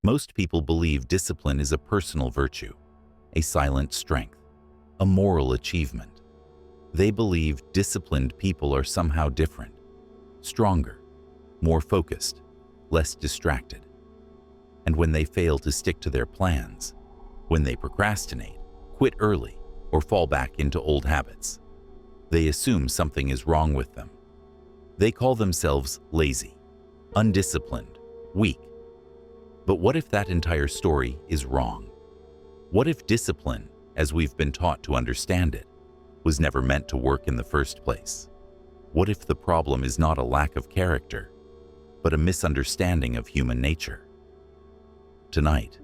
Most people believe discipline is a personal virtue, a silent strength, a moral achievement. They believe disciplined people are somehow different, stronger, more focused, less distracted. And when they fail to stick to their plans, when they procrastinate, quit early, or fall back into old habits, they assume something is wrong with them. They call themselves lazy, undisciplined, weak. But what if that entire story is wrong? What if discipline, as we've been taught to understand it, was never meant to work in the first place? What if the problem is not a lack of character, but a misunderstanding of human nature? Tonight,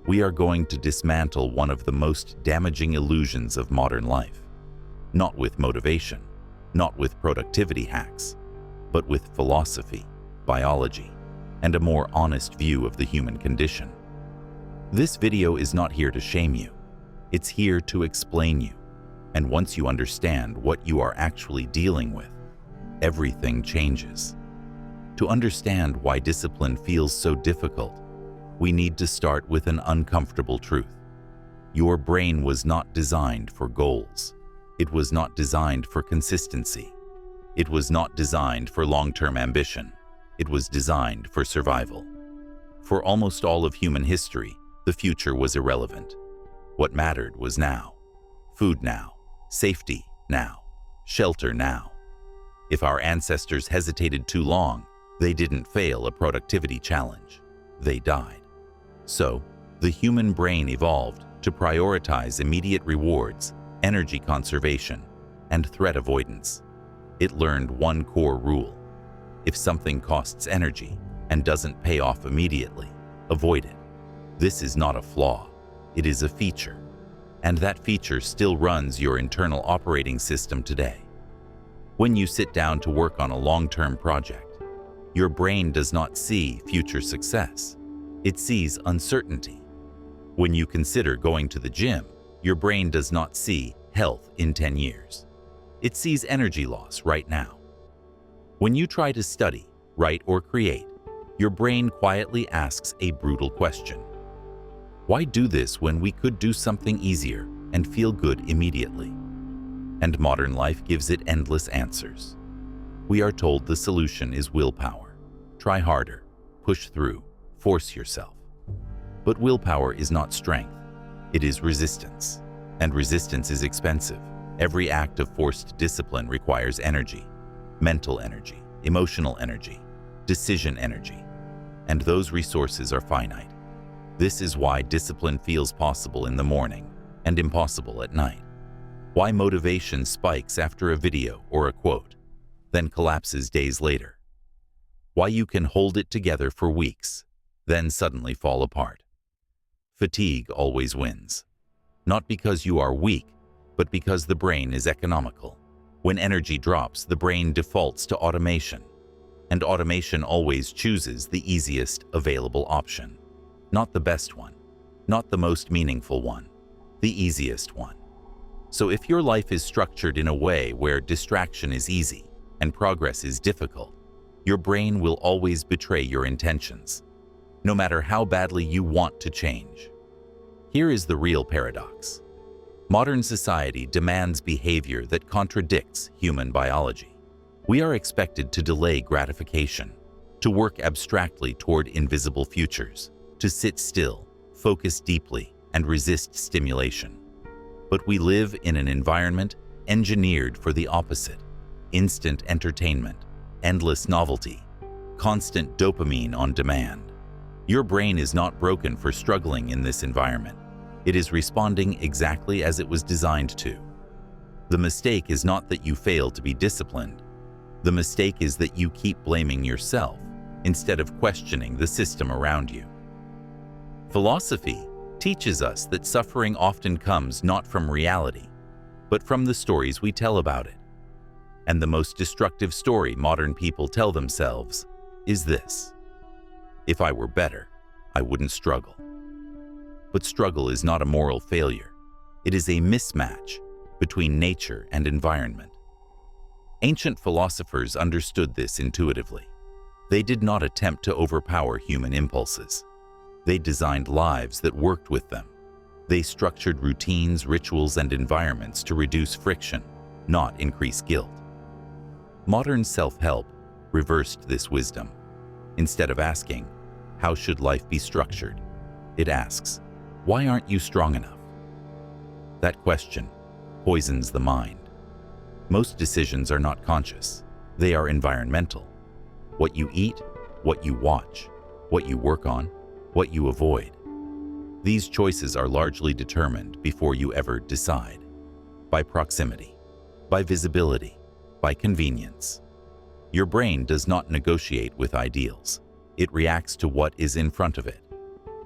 we are going to dismantle one of the most damaging illusions of modern life. Not with motivation, not with productivity hacks, but with philosophy, biology, and a more honest view of the human condition. This video is not here to shame you. It's here to explain you. And once you understand what you are actually dealing with, everything changes. To understand why discipline feels so difficult, we need to start with an uncomfortable truth. Your brain was not designed for goals. It was not designed for consistency. It was not designed for long-term ambition. It was designed for survival. For almost all of human history, the future was irrelevant. What mattered was now. Food now, safety now, shelter now. If our ancestors hesitated too long, they didn't fail a productivity challenge. They died. So, the human brain evolved to prioritize immediate rewards, energy conservation, and threat avoidance. It learned one core rule. If something costs energy and doesn't pay off immediately, avoid it. This is not a flaw. It is a feature. And that feature still runs your internal operating system today. When you sit down to work on a long-term project, your brain does not see future success. It sees uncertainty. When you consider going to the gym, your brain does not see health in 10 years. It sees energy loss right now. When you try to study, write, or create, your brain quietly asks a brutal question. Why do this when we could do something easier and feel good immediately? And modern life gives it endless answers. We are told the solution is willpower. Try harder, push through, force yourself. But willpower is not strength. It is resistance. And resistance is expensive. Every act of forced discipline requires energy. Mental energy, emotional energy, decision energy. And those resources are finite. This is why discipline feels possible in the morning and impossible at night. Why motivation spikes after a video or a quote, then collapses days later. Why you can hold it together for weeks, then suddenly fall apart. Fatigue always wins. Not because you are weak, but because the brain is economical. When energy drops, the brain defaults to automation. And automation always chooses the easiest available option. Not the best one, not the most meaningful one, the easiest one. So if your life is structured in a way where distraction is easy and progress is difficult, your brain will always betray your intentions, no matter how badly you want to change. Here is the real paradox. Modern society demands behavior that contradicts human biology. We are expected to delay gratification, to work abstractly toward invisible futures, to sit still, focus deeply, and resist stimulation. But we live in an environment engineered for the opposite: instant entertainment, endless novelty, constant dopamine on demand. Your brain is not broken for struggling in this environment. It is responding exactly as it was designed to. The mistake is not that you fail to be disciplined. The mistake is that you keep blaming yourself instead of questioning the system around you. Philosophy teaches us that suffering often comes not from reality, but from the stories we tell about it. And the most destructive story modern people tell themselves is this: if I were better, I wouldn't struggle. But struggle is not a moral failure. It is a mismatch between nature and environment. Ancient philosophers understood this intuitively. They did not attempt to overpower human impulses. They designed lives that worked with them. They structured routines, rituals, and environments to reduce friction, not increase guilt. Modern self-help reversed this wisdom. Instead of asking, "How should life be structured?" it asks, "Why aren't you strong enough?" That question poisons the mind. Most decisions are not conscious. They are environmental. What you eat, what you watch, what you work on, what you avoid. These choices are largely determined before you ever decide. By proximity, by visibility, by convenience. Your brain does not negotiate with ideals. It reacts to what is in front of it.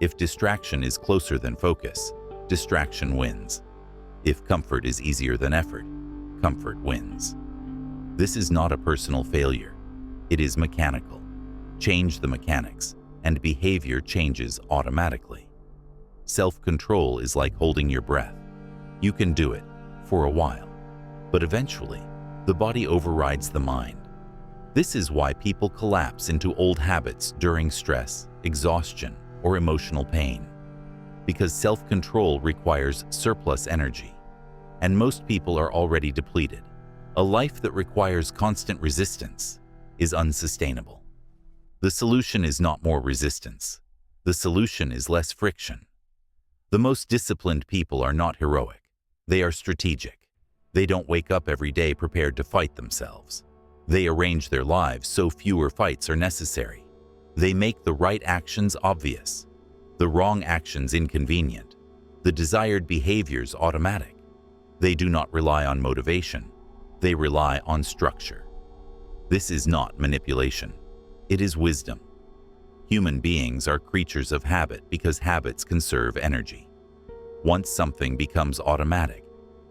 If distraction is closer than focus, distraction wins. If comfort is easier than effort, comfort wins. This is not a personal failure. It is mechanical. Change the mechanics, and behavior changes automatically. Self-control is like holding your breath. You can do it for a while, but eventually, the body overrides the mind. This is why people collapse into old habits during stress, exhaustion, or emotional pain. Because self-control requires surplus energy, and most people are already depleted. A life that requires constant resistance is unsustainable. The solution is not more resistance. The solution is less friction. The most disciplined people are not heroic. They are strategic. They don't wake up every day prepared to fight themselves. They arrange their lives so fewer fights are necessary. They make the right actions obvious, the wrong actions inconvenient, the desired behaviors automatic. They do not rely on motivation. They rely on structure. This is not manipulation. It is wisdom. Human beings are creatures of habit because habits conserve energy. Once something becomes automatic,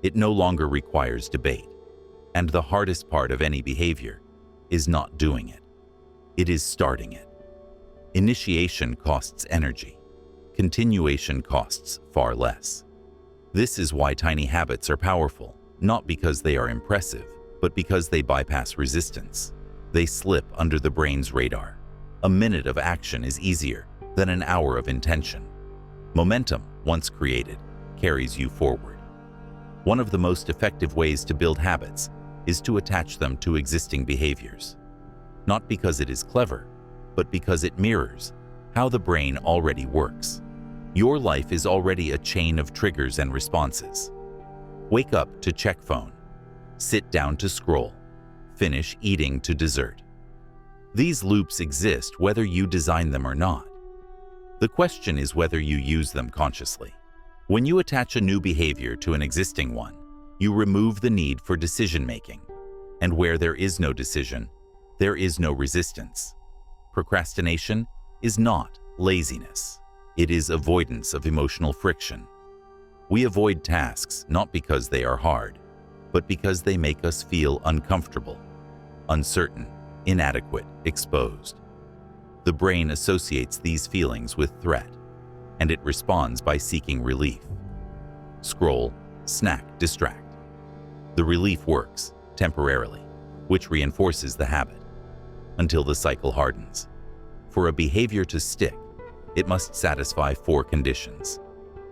it no longer requires debate. And the hardest part of any behavior is not doing it. It is starting it. Initiation costs energy. Continuation costs far less. This is why tiny habits are powerful, not because they are impressive, but because they bypass resistance. They slip under the brain's radar. A minute of action is easier than an hour of intention. Momentum, once created, carries you forward. One of the most effective ways to build habits is to attach them to existing behaviors. Not because it is clever, but because it mirrors how the brain already works. Your life is already a chain of triggers and responses. Wake up to check phone. Sit down to scroll. Finish eating to dessert. These loops exist whether you design them or not. The question is whether you use them consciously. When you attach a new behavior to an existing one, you remove the need for decision-making. And where there is no decision, there is no resistance. Procrastination is not laziness. It is avoidance of emotional friction. We avoid tasks not because they are hard, but because they make us feel uncomfortable, uncertain, inadequate, exposed. The brain associates these feelings with threat, and it responds by seeking relief. Scroll, snack, distract. The relief works temporarily, which reinforces the habit, until the cycle hardens. For a behavior to stick, it must satisfy 4 conditions.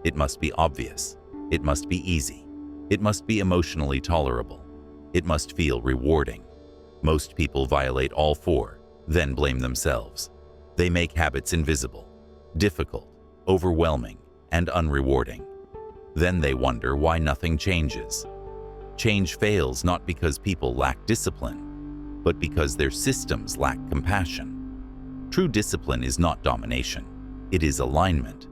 It must be obvious. It must be easy. It must be emotionally tolerable. It must feel rewarding. Most people violate all 4, then blame themselves. They make habits invisible, difficult, overwhelming, and unrewarding. Then they wonder why nothing changes. Change fails not because people lack discipline, but because their systems lack compassion. True discipline is not domination. It is alignment.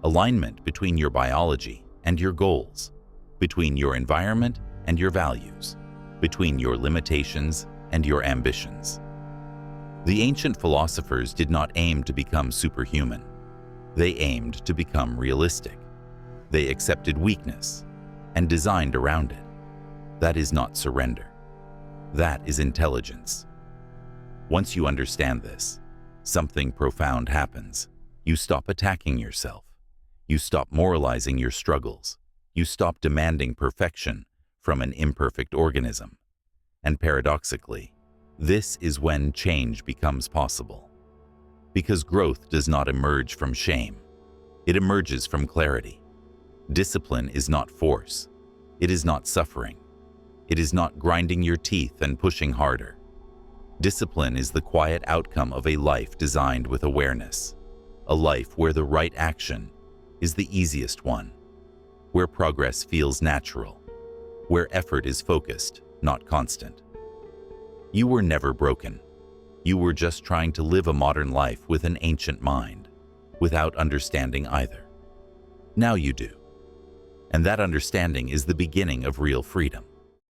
Alignment between your biology and your goals, between your environment and your values, between your limitations and your ambitions. The ancient philosophers did not aim to become superhuman. They aimed to become realistic. They accepted weakness and designed around it. That is not surrender. That is intelligence. Once you understand this, something profound happens. You stop attacking yourself. You stop moralizing your struggles. You stop demanding perfection from an imperfect organism. And paradoxically, this is when change becomes possible. Because growth does not emerge from shame. It emerges from clarity. Discipline is not force. It is not suffering. It is not grinding your teeth and pushing harder. Discipline is the quiet outcome of a life designed with awareness, a life where the right action is the easiest one, where progress feels natural, where effort is focused, not constant. You were never broken. You were just trying to live a modern life with an ancient mind, without understanding either. Now you do. And that understanding is the beginning of real freedom.